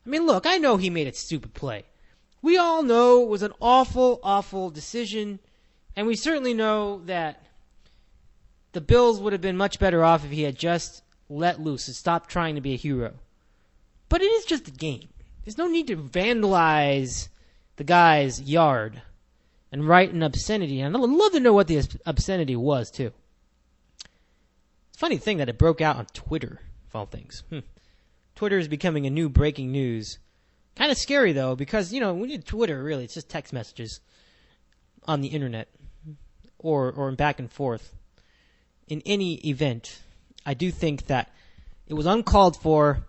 I mean, look, I know he made a stupid play. We all know it was an awful, awful decision, and we certainly know that the Bills would have been much better off if he had just let loose and stopped trying to be a hero. But it is just a game. There's no need to vandalize the guy's yard and write an obscenity. And I'd love to know what the obscenity was, too. It's a funny thing that it broke out on Twitter, of all things. Twitter is becoming a new breaking news. Kind of scary, though, because, when you Twitter, really, it's just text messages on the internet or back and forth. In any event, I do think that it was uncalled for,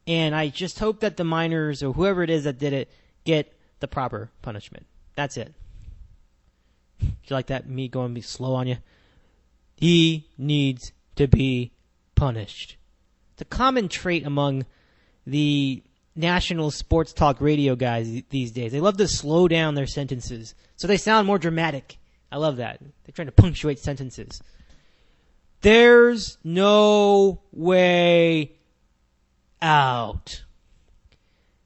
and I just hope that the minors or whoever it is that did it get the proper punishment. That's it. Do you like that? Me going to be slow on you? He needs to be punished. It's a common trait among the national sports talk radio guys these days. They love to slow down their sentences so they sound more dramatic. I love that. They're trying to punctuate sentences. There's no way out.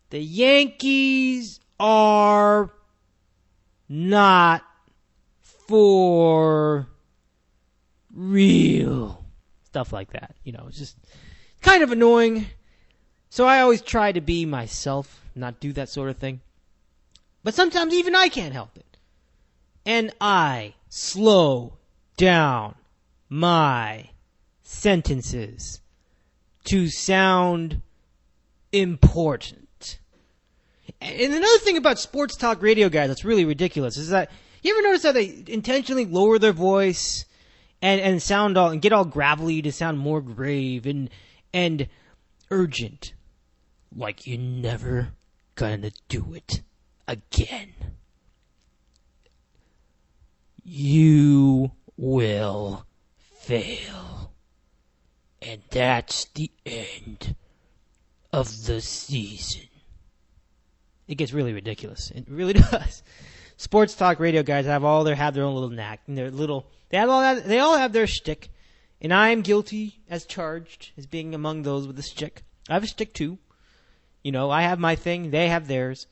The Yankees are not for real. Stuff like that. It's just kind of annoying. So I always try to be myself, not do that sort of thing. But sometimes even I can't help it. And I slow down my sentences to sound important. And another thing about sports talk radio guys that's really ridiculous is that you ever notice how they intentionally lower their voice and sound all and get all gravelly to sound more grave and urgent, like you're never gonna do it again. You will fail. And that's the end of the season. It gets really ridiculous. It really does. Sports talk radio guys have their own little knack, and they all have their shtick, and I am guilty as charged as being among those with a shtick. I have a shtick too. I have my thing, they have theirs,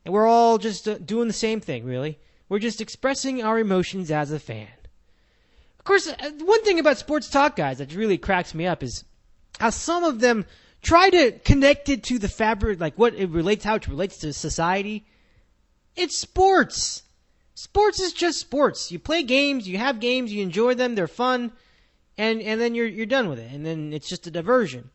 and we're all just doing the same thing, really. We're just expressing our emotions as a fan. Of course, one thing about sports talk guys that really cracks me up is how some of them try to connect it to the fabric, like how it relates to society. It's sports. Sports is just sports. You play games, you have games, you enjoy them, they're fun, and then you're done with it, and then it's just a diversion.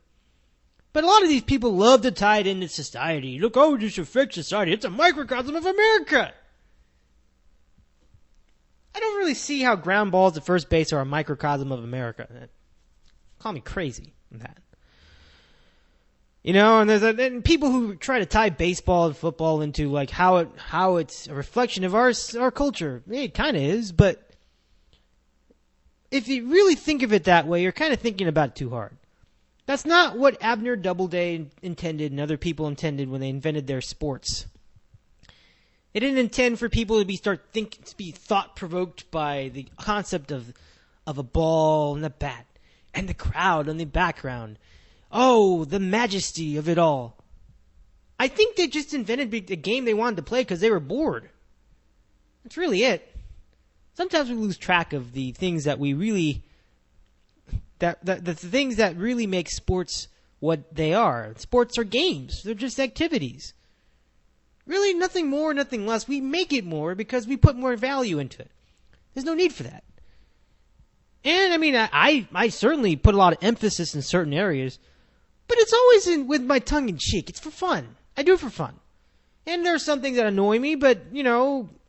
But a lot of these people love to tie it into society. Look, this affects society. It's a microcosm of America. I don't really see how ground balls at first base are a microcosm of America. Call me crazy on that. And there's people who try to tie baseball and football into like how it's a reflection of our culture. It kind of is, but if you really think of it that way, you're kind of thinking about it too hard. That's not what Abner Doubleday intended and other people intended when they invented their sports. They didn't intend for people to be thought-provoked by the concept of a ball and a bat and the crowd in the background. Oh, the majesty of it all. I think they just invented a game they wanted to play because they were bored. That's really it. Sometimes we lose track of the things that we really... the things that really make sports what they are. Sports are games. They're just activities. Really, nothing more, nothing less. We make it more because we put more value into it. There's no need for that. And, I certainly put a lot of emphasis in certain areas, but it's always with my tongue in cheek. It's for fun. I do it for fun. And there are some things that annoy me, but,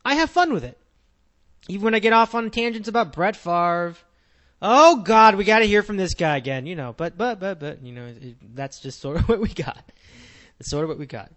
I have fun with it. Even when I get off on tangents about Brett Favre. Oh, God, we got to hear from this guy again, but, that's just sort of what we got. That's sort of what we got.